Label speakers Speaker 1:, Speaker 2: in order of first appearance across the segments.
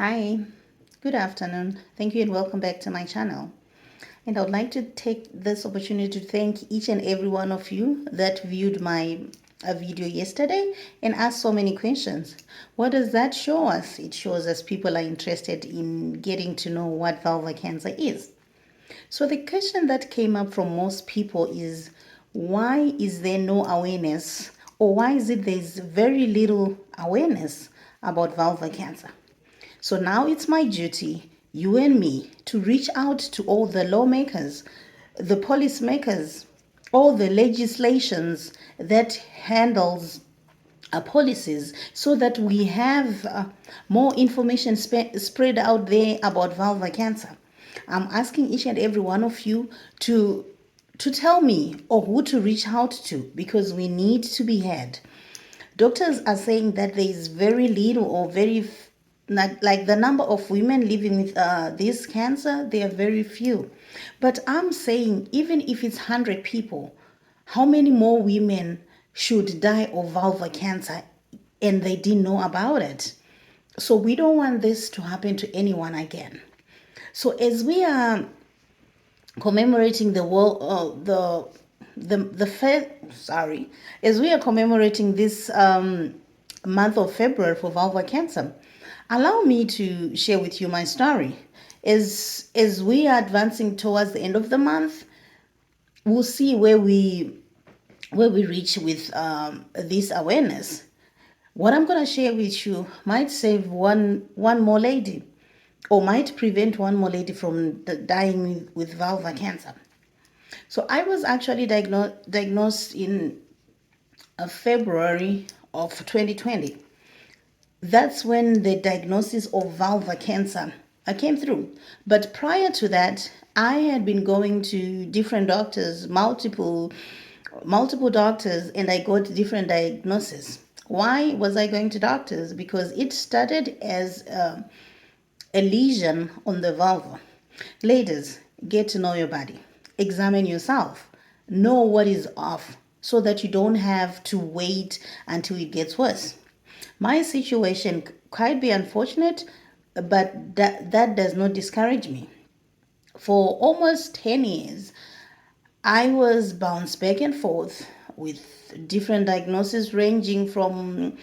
Speaker 1: Hi, good afternoon. Thank you and welcome back to my channel. And I would like to take this opportunity to thank each and every one of you that viewed my video yesterday and asked so many questions. What does that show us? It shows us people are interested in getting to know what vulvar cancer is. So the question that came up from most people is, why is there no awareness, or why is it there's very little awareness about vulvar cancer? So now it's my duty, you and me, to reach out to all the lawmakers, the policymakers, all the legislations that handles policies, so that we have more information spread out there about vulvar cancer. I'm asking each and every one of you to tell me or who to reach out to, because we need to be heard. Doctors are saying that there is very little or very like the number of women living with this cancer, they are very few. But I'm saying, even if it's 100 people, how many more women should die of vulvar cancer and they didn't know about it? So we don't want this to happen to anyone again. So as we are commemorating the world, as we are commemorating this month of February for vulvar cancer, allow me to share with you my story. As we are advancing towards the end of the month, we'll see where we reach with this awareness. What I'm going to share with you might save one more lady, or might prevent one more lady from dying with vulvar cancer. So I was actually diagnosed in February of 2020. That's when the diagnosis of vulvar cancer came through. But prior to that, I had been going to different doctors, multiple doctors, and I got different diagnoses. Why was I going to doctors? Because it started as a lesion on the vulva. Ladies, get to know your body. Examine yourself. Know what is off, so that you don't have to wait until it gets worse. My situation might be unfortunate, but that does not discourage me. For almost 10 years, I was bounced back and forth with different diagnoses ranging from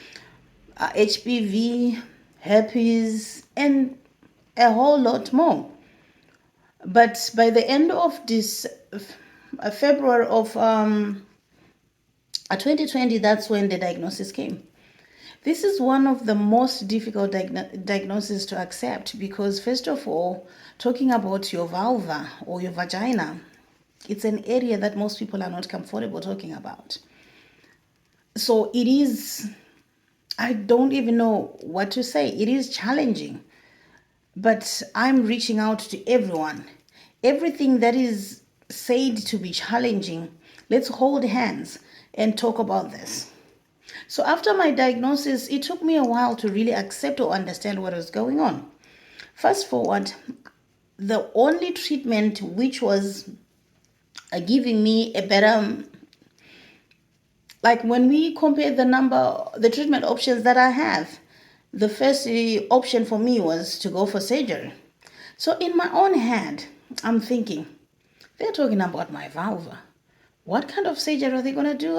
Speaker 1: HPV, herpes, and a whole lot more. But by the end of this February of 2020, that's when the diagnosis came. This is one of the most difficult diagnoses to accept, because first of all, talking about your vulva or your vagina, it's an area that most people are not comfortable talking about. So it is, I don't even know what to say. It is challenging, but I'm reaching out to everyone. Everything that is said to be challenging, let's hold hands and talk about this. So after my diagnosis, it took me a while to really accept or understand what was going on. Fast forward, the only treatment which was giving me a better, like when we compare the treatment options that I have, the first option for me was to go for surgery. So in my own head, I'm thinking, they're talking about my vulva. What kind of surgery are they going to do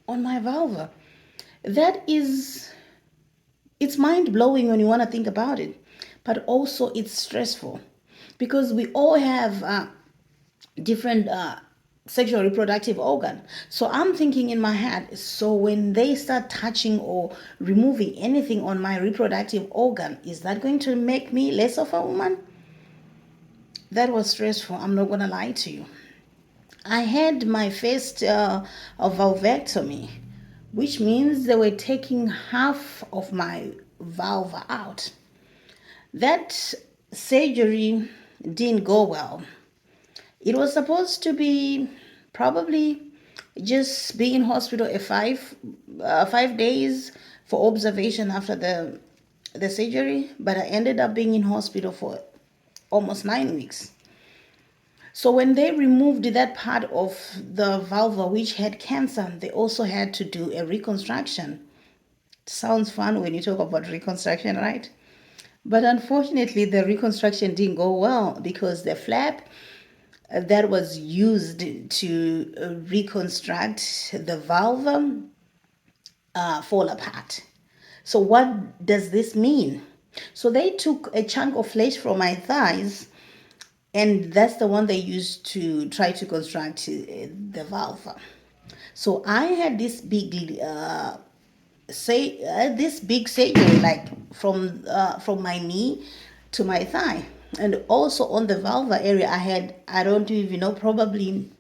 Speaker 1: on my vulva? It's mind-blowing when you want to think about it, but also it's stressful, because we all have different sexual reproductive organ. So I'm thinking in my head, so when they start touching or removing anything on my reproductive organ, is that going to make me less of a woman? That was stressful, I'm not going to lie to you. I had my first vulvectomy, which means they were taking half of my vulva out. That surgery didn't go well. It was supposed to be probably just be in hospital a 5 days for observation after the surgery, but I ended up being in hospital for almost 9 weeks. So when they removed that part of the vulva which had cancer, they also had to do a reconstruction. Sounds fun when you talk about reconstruction, right? But unfortunately, the reconstruction didn't go well because the flap that was used to reconstruct the vulva fall apart. So what does this mean? So they took a chunk of flesh from my thighs, and that's the one they used to try to construct the vulva. So I had this big this big surgery, like from my knee to my thigh, and also on the vulva area I had, I don't even know, probably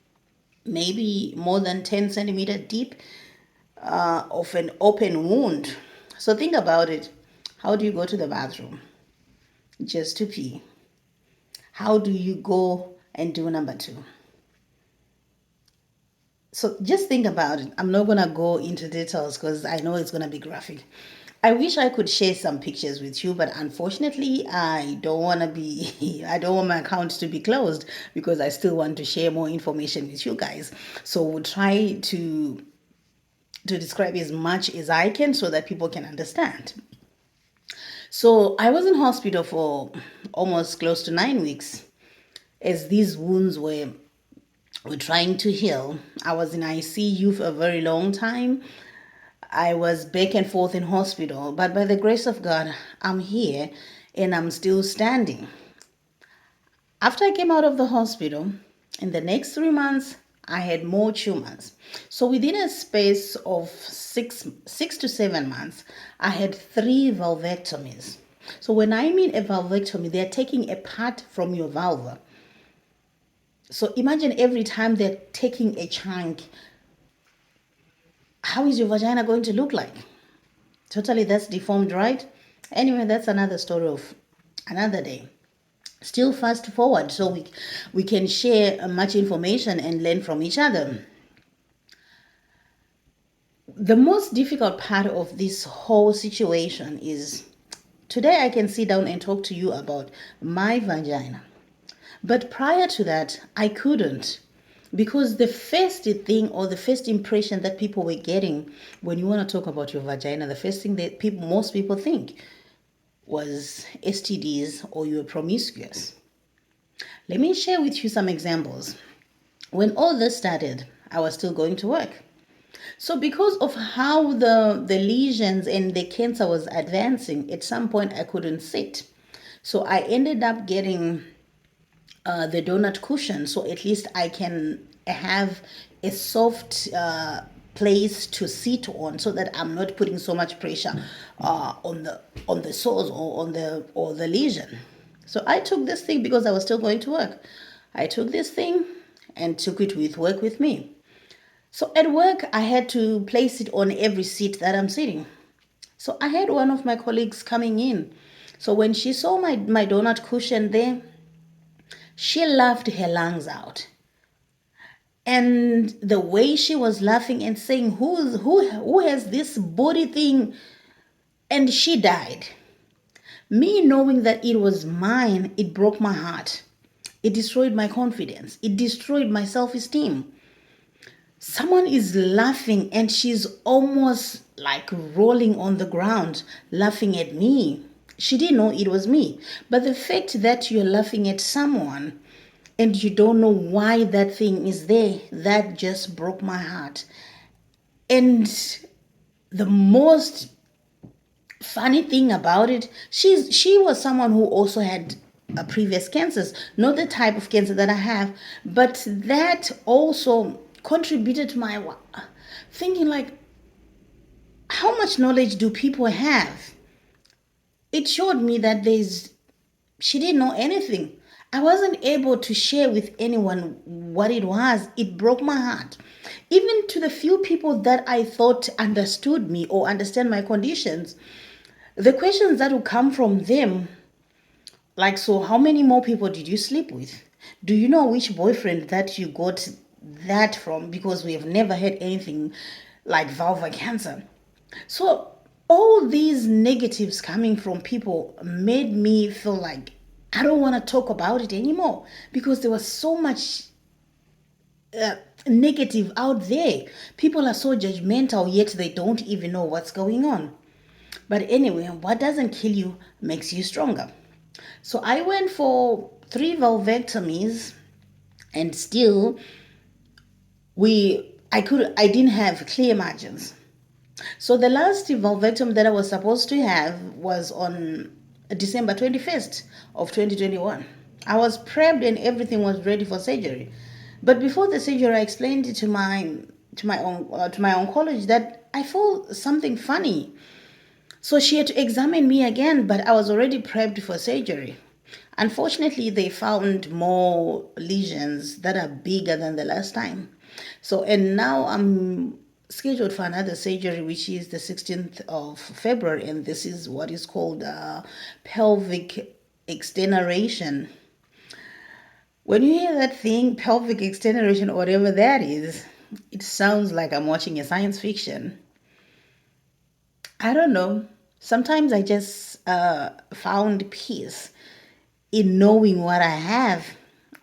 Speaker 1: maybe more than 10 centimeter deep of an open wound. So think about it. How do you go to the bathroom? Just to pee. How do you go and do number two? So just think about it. I'm not going to go into details because I know it's going to be graphic. I wish I could share some pictures with you, but unfortunately, I don't want to be, I don't want my account to be closed because I still want to share more information with you guys. So we'll try to describe as much as I can so that people can understand. So I was in hospital for almost close to 9 weeks as these wounds were trying to heal. I was in ICU for a very long time. I was back and forth in hospital, but by the grace of God, I'm here and I'm still standing. After I came out of the hospital, in the next 3 months, I had more tumors. So within a space of six to 7 months, I had 3 vulvectomies. So when I mean a vulvectomy, they're taking a part from your vulva. So imagine every time they're taking a chunk, how is your vagina going to look like? Totally, that's deformed, right? Anyway, that's another story of another day. Still fast forward so we can share much information and learn from each other. The most difficult part of this whole situation is today I can sit down and talk to you about my vagina. But prior to that, I couldn't. Because the first thing or the first impression that people were getting when you want to talk about your vagina, the first thing that most people think was STDs or you were promiscuous. Let me share with you some examples. When all this started, I was still going to work. So because of how the lesions and the cancer was advancing, at some point I couldn't sit. So I ended up getting the donut cushion, so at least I can have a soft place to sit on, so that I'm not putting so much pressure on the sores or the lesion. So I took this thing because I was still going to work. I took this thing and took it with work with me. So at work, I had to place it on every seat that I'm sitting. So I had one of my colleagues coming in. So when she saw my donut cushion there, she laughed her lungs out. And the way she was laughing and saying, who has this body thing? And she died. Me knowing that it was mine, it broke my heart. It destroyed my confidence. It destroyed my self-esteem. Someone is laughing and she's almost like rolling on the ground, laughing at me. She didn't know it was me. But the fact that you're laughing at someone and you don't know why that thing is there, that just broke my heart. And the most funny thing about it, she was someone who also had previous cancers, not the type of cancer that I have, but that also contributed to my thinking, like, how much knowledge do people have? It showed me that she didn't know anything. I wasn't able to share with anyone what it was. It broke my heart. Even to the few people that I thought understood me or understand my conditions, the questions that would come from them, like, so how many more people did you sleep with? Do you know which boyfriend that you got that from? Because we have never had anything like vulva cancer. So all these negatives coming from people made me feel like I don't want to talk about it anymore, because there was so much negative out there. People are so judgmental, yet they don't even know what's going on. But anyway, what doesn't kill you makes you stronger. So I went for 3 vulvectomies, and still I didn't have clear margins. So the last vulvectomy that I was supposed to have was on December 21st of 2021. I was prepped and everything was ready for surgery. But before the surgery, I explained it to my oncologist that I felt something funny. So she had to examine me again, but I was already prepped for surgery. Unfortunately, they found more lesions that are bigger than the last time. So, and now I'm scheduled for another surgery, which is the 16th of February, and this is what is called pelvic extenuation. When you hear that thing, pelvic extenuation, or whatever that is, it sounds like I'm watching a science fiction. I don't know. Sometimes I just found peace in knowing what I have,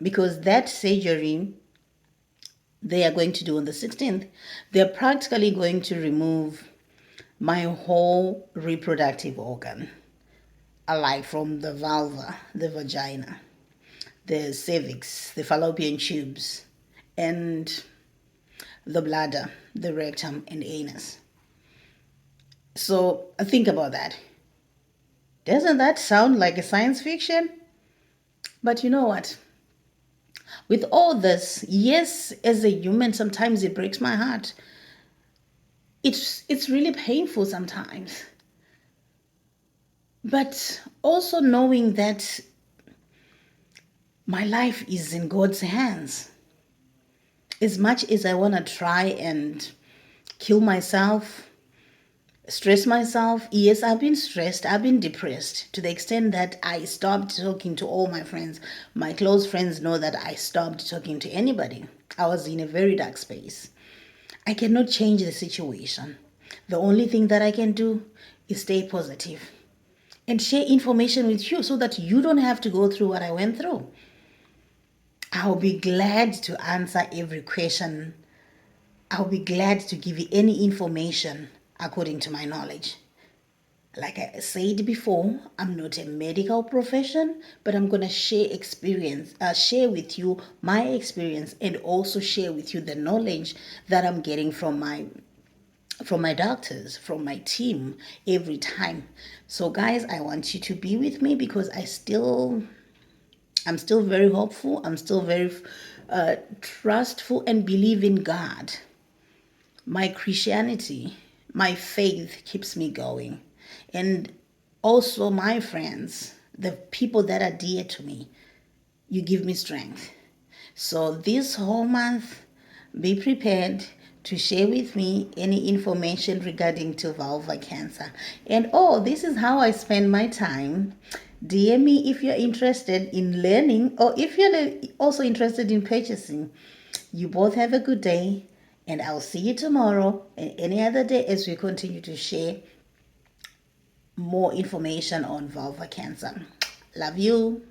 Speaker 1: because that surgery they are going to do on the 16th, they're practically going to remove my whole reproductive organ, alike from the vulva, the vagina, the cervix, the fallopian tubes, and the bladder, the rectum, and anus. So think about that. Doesn't that sound like a science fiction? But you know what? With all this, yes, as a human, sometimes it breaks my heart. It's really painful sometimes. But also knowing that my life is in God's hands. As much as I want to try and kill myself, stress myself, yes, I've been stressed, I've been depressed to the extent that I stopped talking to all my friends. My close friends know that I stopped talking to anybody. I was in a very dark space. I cannot change the situation. The only thing that I can do is stay positive and share information with you so that you don't have to go through what I went through. I'll be glad to answer every question. I'll be glad to give you any information according to my knowledge. Like I said before, I'm not a medical profession, but I'm going to share with you my experience, and also share with you the knowledge that I'm getting from my doctors, from my team every time. So guys, I want you to be with me because I'm still very hopeful. I'm still very trustful and believe in God. My Christianity, my faith keeps me going. And also my friends, the people that are dear to me, you give me strength. So this whole month, be prepared to share with me any information regarding to vulva cancer. And this is how I spend my time. DM me if you're interested in learning, or if you're also interested in purchasing. You both have a good day, and I'll see you tomorrow and any other day as we continue to share more information on vulva cancer. Love you.